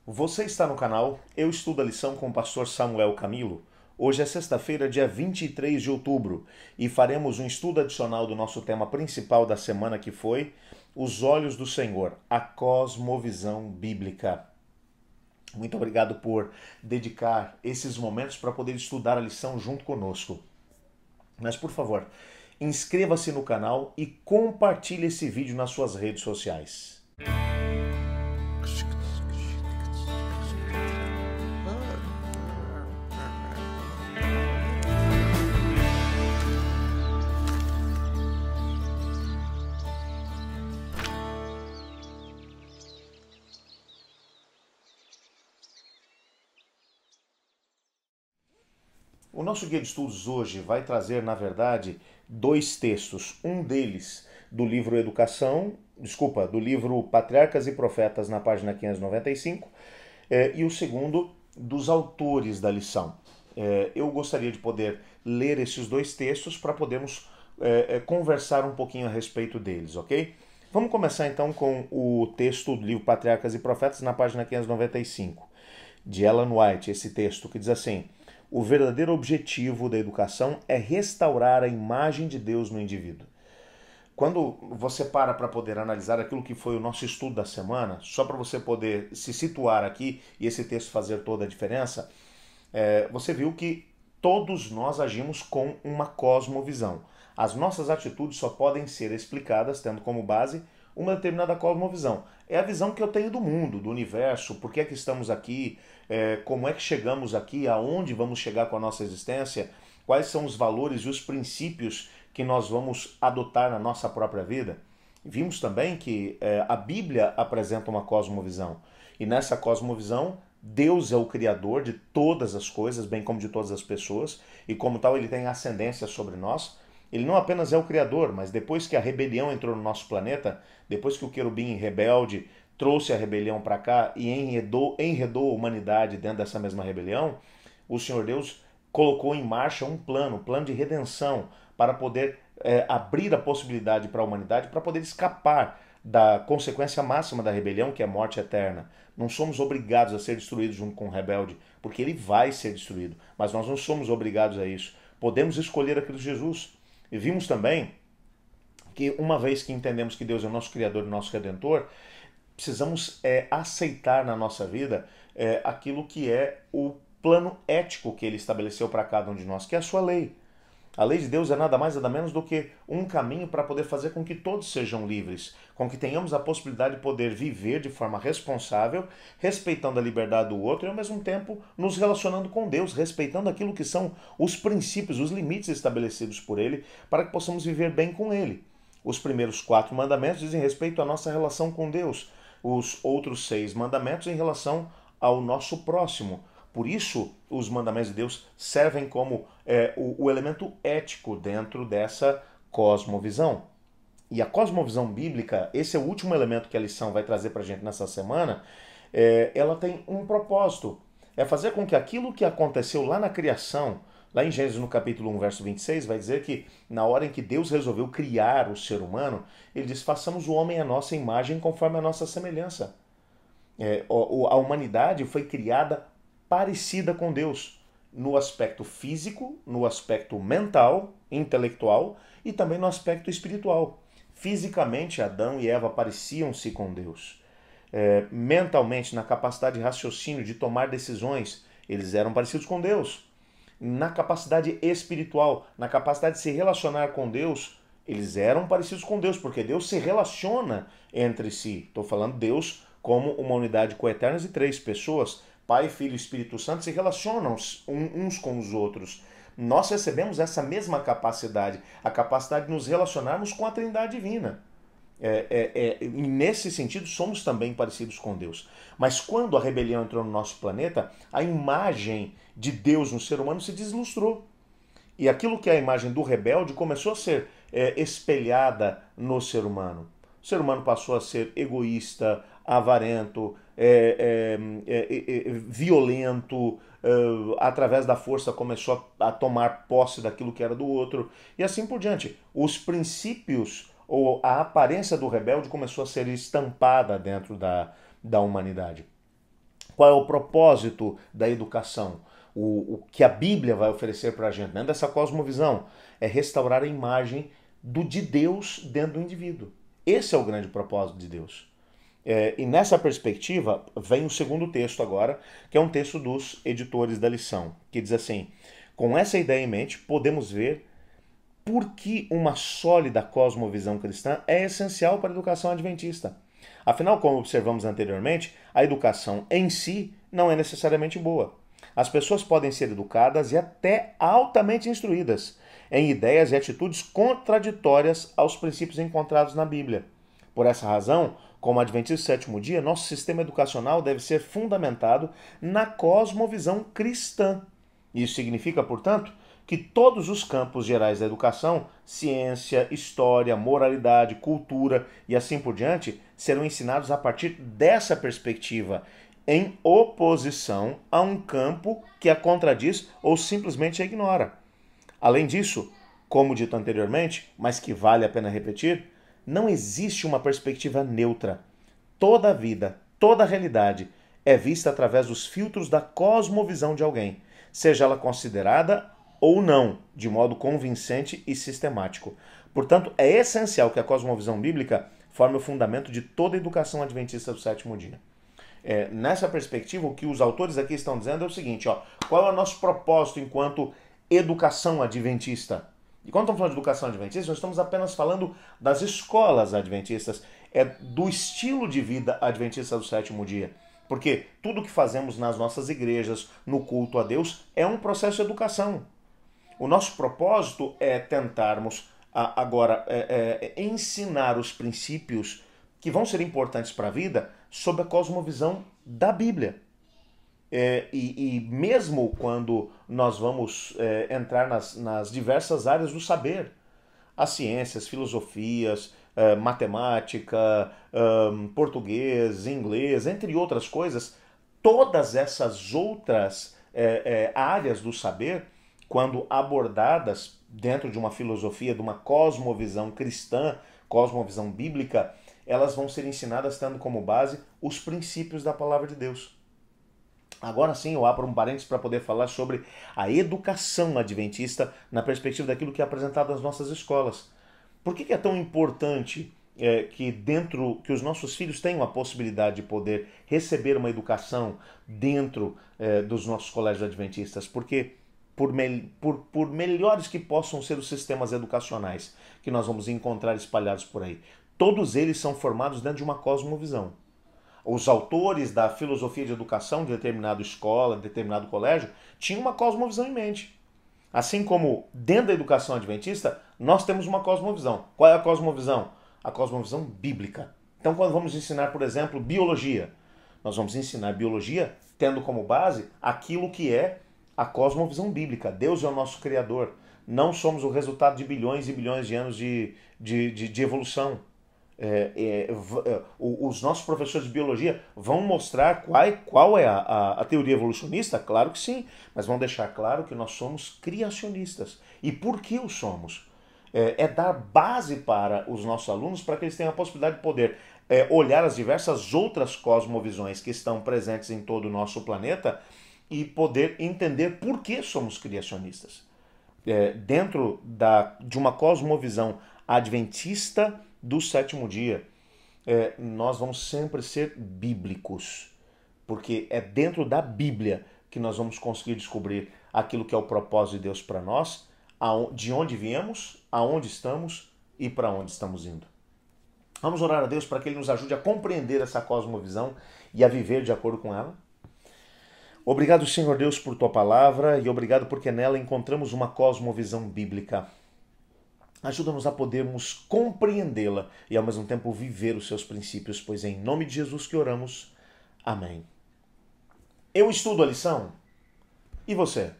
Você está no canal Eu Estudo a Lição com o pastor Samuel Camilo. Hoje é sexta-feira, dia 23 de outubro, e faremos um estudo adicional do nosso tema principal da semana, que foi Os Olhos do Senhor, a cosmovisão bíblica. Muito obrigado por dedicar esses momentos para poder estudar a lição junto conosco. Mas, por favor, inscreva-se no canal e compartilhe esse vídeo nas suas redes sociais. O nosso guia de estudos hoje vai trazer, na verdade, dois textos. Um deles do livro do livro Patriarcas e Profetas, na página 595, e o segundo dos autores da lição. Eu gostaria de poder ler esses dois textos para podermos conversar um pouquinho a respeito deles, ok? Vamos começar então com o texto do livro Patriarcas e Profetas, na página 595, de Ellen White, esse texto que diz assim: o verdadeiro objetivo da educação é restaurar a imagem de Deus no indivíduo. Quando você para poder analisar aquilo que foi o nosso estudo da semana, só para você poder se situar aqui e esse texto fazer toda a diferença, você viu que todos nós agimos com uma cosmovisão. As nossas atitudes só podem ser explicadas tendo como base uma determinada cosmovisão. É a visão que eu tenho do mundo, do universo, por que é que estamos aqui, como é que chegamos aqui, aonde vamos chegar com a nossa existência, quais são os valores e os princípios que nós vamos adotar na nossa própria vida. Vimos também que a Bíblia apresenta uma cosmovisão. E nessa cosmovisão, Deus é o Criador de todas as coisas, bem como de todas as pessoas, e como tal ele tem ascendência sobre nós. Ele não apenas é o Criador, mas depois que a rebelião entrou no nosso planeta, depois que o querubim rebelde trouxe a rebelião para cá e enredou a humanidade dentro dessa mesma rebelião, o Senhor Deus colocou em marcha um plano de redenção, para poder abrir a possibilidade para a humanidade, para poder escapar da consequência máxima da rebelião, que é a morte eterna. Não somos obrigados a ser destruídos junto com o rebelde, porque ele vai ser destruído, mas nós não somos obrigados a isso. Podemos escolher a Cristo Jesus. E vimos também que, uma vez que entendemos que Deus é o nosso Criador e nosso Redentor, precisamos aceitar na nossa vida aquilo que é o plano ético que ele estabeleceu para cada um de nós, que é a sua lei. A lei de Deus é nada mais nada menos do que um caminho para poder fazer com que todos sejam livres, com que tenhamos a possibilidade de poder viver de forma responsável, respeitando a liberdade do outro e ao mesmo tempo nos relacionando com Deus, respeitando aquilo que são os princípios, os limites estabelecidos por Ele, para que possamos viver bem com Ele. Os primeiros 4 mandamentos dizem respeito à nossa relação com Deus, os outros 6 mandamentos em relação ao nosso próximo. Por isso, os mandamentos de Deus servem como o elemento ético dentro dessa cosmovisão. E a cosmovisão bíblica, esse é o último elemento que a lição vai trazer para a gente nessa semana, ela tem um propósito. É fazer com que aquilo que aconteceu lá na criação, lá em Gênesis no capítulo 1, verso 26, vai dizer que na hora em que Deus resolveu criar o ser humano, ele diz: façamos o homem à nossa imagem conforme a nossa semelhança. A humanidade foi criada parecida com Deus, no aspecto físico, no aspecto mental, intelectual e também no aspecto espiritual. Fisicamente, Adão e Eva pareciam-se com Deus. Mentalmente, na capacidade de raciocínio, de tomar decisões, eles eram parecidos com Deus. Na capacidade espiritual, na capacidade de se relacionar com Deus, eles eram parecidos com Deus, porque Deus se relaciona entre si. Estou falando Deus como uma unidade coeterna de 3 pessoas. Pai, Filho e Espírito Santo se relacionam uns com os outros. Nós recebemos essa mesma capacidade, a capacidade de nos relacionarmos com a Trindade Divina. E nesse sentido, somos também parecidos com Deus. Mas quando a rebelião entrou no nosso planeta, a imagem de Deus no ser humano se deslustrou. E aquilo que é a imagem do rebelde começou a ser espelhada no ser humano. O ser humano passou a ser egoísta, avarento, violento, através da força começou a tomar posse daquilo que era do outro, e assim por diante. Os princípios ou a aparência do rebelde começou a ser estampada dentro da humanidade. Qual é o propósito da educação? O que a Bíblia vai oferecer para a gente, dentro dessa cosmovisão, é restaurar a imagem de Deus dentro do indivíduo. Esse é o grande propósito de Deus. E nessa perspectiva, vem o segundo texto agora, que é um texto dos editores da lição, que diz assim: com essa ideia em mente, podemos ver por que uma sólida cosmovisão cristã é essencial para a educação adventista. Afinal, como observamos anteriormente, a educação em si não é necessariamente boa. As pessoas podem ser educadas e até altamente instruídas em ideias e atitudes contraditórias aos princípios encontrados na Bíblia. Por essa razão, como Adventista do Sétimo Dia, nosso sistema educacional deve ser fundamentado na cosmovisão cristã. Isso significa, portanto, que todos os campos gerais da educação, ciência, história, moralidade, cultura e assim por diante, serão ensinados a partir dessa perspectiva, em oposição a um campo que a contradiz ou simplesmente a ignora. Além disso, como dito anteriormente, mas que vale a pena repetir, não existe uma perspectiva neutra. Toda a vida, toda a realidade é vista através dos filtros da cosmovisão de alguém, seja ela considerada ou não, de modo convincente e sistemático. Portanto, é essencial que a cosmovisão bíblica forme o fundamento de toda a educação adventista do sétimo dia. Nessa perspectiva, o que os autores aqui estão dizendo é o seguinte: qual é o nosso propósito enquanto educação adventista? E quando estamos falando de educação adventista, nós estamos apenas falando das escolas adventistas, do estilo de vida adventista do sétimo dia. Porque tudo que fazemos nas nossas igrejas, no culto a Deus, é um processo de educação. O nosso propósito é tentarmos agora ensinar os princípios que vão ser importantes para a vida sob a cosmovisão da Bíblia. E mesmo quando nós vamos entrar nas diversas áreas do saber, as ciências, filosofias, matemática, português, inglês, entre outras coisas, todas essas outras áreas do saber, quando abordadas dentro de uma filosofia, de uma cosmovisão cristã, cosmovisão bíblica, elas vão ser ensinadas tendo como base os princípios da palavra de Deus. Agora sim, eu abro um parênteses para poder falar sobre a educação adventista na perspectiva daquilo que é apresentado nas nossas escolas. Por que é tão importante que os nossos filhos tenham a possibilidade de poder receber uma educação dentro dos nossos colégios adventistas? Porque por melhores que possam ser os sistemas educacionais que nós vamos encontrar espalhados por aí, todos eles são formados dentro de uma cosmovisão. Os autores da filosofia de educação de determinada escola, de determinado colégio, tinham uma cosmovisão em mente. Assim como dentro da educação adventista, nós temos uma cosmovisão. Qual é a cosmovisão? A cosmovisão bíblica. Então, quando vamos ensinar, por exemplo, biologia, nós vamos ensinar biologia tendo como base aquilo que é a cosmovisão bíblica. Deus é o nosso Criador. Não somos o resultado de bilhões e bilhões de anos de evolução. Os nossos professores de biologia vão mostrar qual é a teoria evolucionista? Claro que sim, mas vão deixar claro que nós somos criacionistas. E por que o somos? Dar base para os nossos alunos para que eles tenham a possibilidade de poder olhar as diversas outras cosmovisões que estão presentes em todo o nosso planeta e poder entender por que somos criacionistas. Dentro de uma cosmovisão adventista do sétimo dia, nós vamos sempre ser bíblicos, porque é dentro da Bíblia que nós vamos conseguir descobrir aquilo que é o propósito de Deus para nós, de onde viemos, aonde estamos e para onde estamos indo. Vamos orar a Deus para que Ele nos ajude a compreender essa cosmovisão e a viver de acordo com ela. Obrigado, Senhor Deus, por Tua palavra e obrigado porque nela encontramos uma cosmovisão bíblica. Ajuda-nos a podermos compreendê-la e ao mesmo tempo viver os seus princípios, pois é em nome de Jesus que oramos. Amém. Eu estudo a lição. E você?